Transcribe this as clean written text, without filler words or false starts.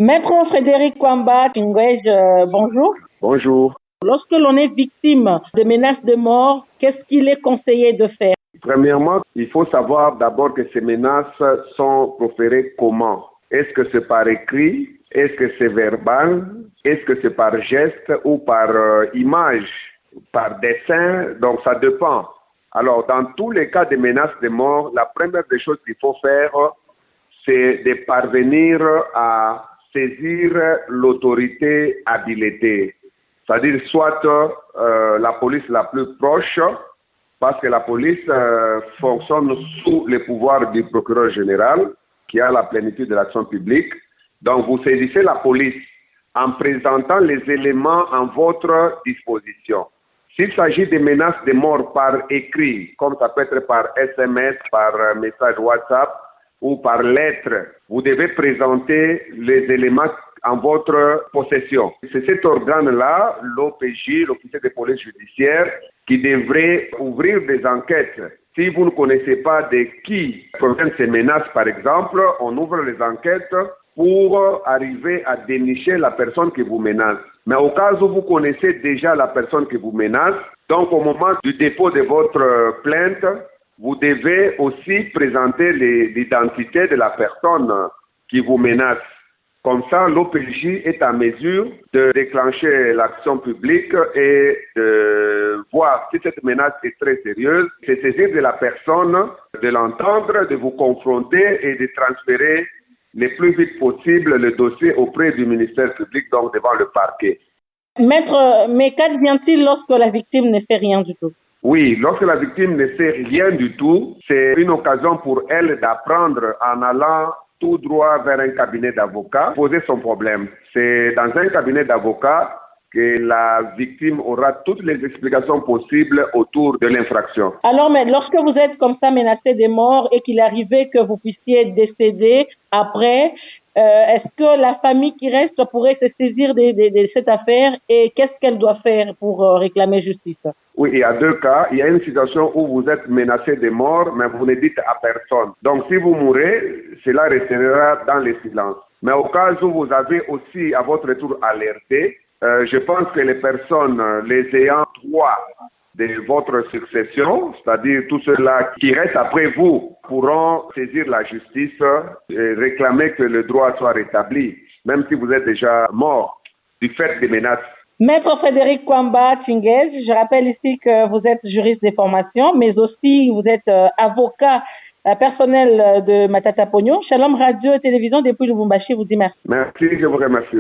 Maître Frédéric Kwamba Tingwej, bonjour. Bonjour. Lorsque l'on est victime de menaces de mort, qu'est-ce qu'il est conseillé de faire? Premièrement, il faut savoir d'abord que ces menaces sont proférées comment? Est-ce que c'est par écrit? Est-ce que c'est verbal? Est-ce que c'est par geste ou par image, par dessin? Donc ça dépend. Alors dans tous les cas de menaces de mort, la première des choses qu'il faut faire, c'est de parvenir à saisir l'autorité habilitée. C'est-à-dire soit la police la plus proche, parce que la police fonctionne sous le pouvoir du procureur général, qui a la plénitude de l'action publique. Donc vous saisissez la police en présentant les éléments en votre disposition. S'il s'agit de menaces de mort par écrit, comme ça peut être par SMS, par message WhatsApp ou par lettre, vous devez présenter les éléments en votre possession. C'est cet organe-là, l'OPJ, l'officier de police judiciaire, qui devrait ouvrir des enquêtes. Si vous ne connaissez pas de qui proviennent ces menaces, par exemple, on ouvre les enquêtes pour arriver à dénicher la personne qui vous menace. Mais au cas où vous connaissez déjà la personne qui vous menace, donc au moment du dépôt de votre plainte, vous devez aussi présenter l'identité de la personne qui vous menace. Comme ça, l'OPJ est en mesure de déclencher l'action publique et de voir si cette menace est très sérieuse, de saisir de la personne, de l'entendre, de vous confronter et de transférer le plus vite possible le dossier auprès du ministère public, donc devant le parquet. Maître, mais qu'advient-il lorsque la victime ne fait rien du tout? Oui, lorsque la victime ne fait rien du tout, c'est une occasion pour elle d'apprendre en allant tout droit vers un cabinet d'avocat, poser son problème. C'est dans un cabinet d'avocat que la victime aura toutes les explications possibles autour de l'infraction. Alors, mais lorsque vous êtes comme ça menacé de mort et qu'il arrivait que vous puissiez décéder après, est-ce que la famille qui reste pourrait se saisir de cette affaire et qu'est-ce qu'elle doit faire pour réclamer justice? Oui, il y a deux cas. Il y a une situation où vous êtes menacé de mort, mais vous ne dites à personne. Donc, si vous mourrez, cela restera dans le silence. Mais au cas où vous avez aussi à votre tour alerté, je pense que les personnes, les ayants droit de votre succession, c'est-à-dire tous ceux-là qui restent après vous, pourront saisir la justice et réclamer que le droit soit rétabli, même si vous êtes déjà mort du fait des menaces. Maître Frédéric Kwamba Tingwej, je rappelle ici que vous êtes juriste de formation, mais aussi vous êtes avocat personnel de Matata Pognon. Shalom Radio et Télévision depuis Lubumbashi vous dit merci. Merci, je vous remercie.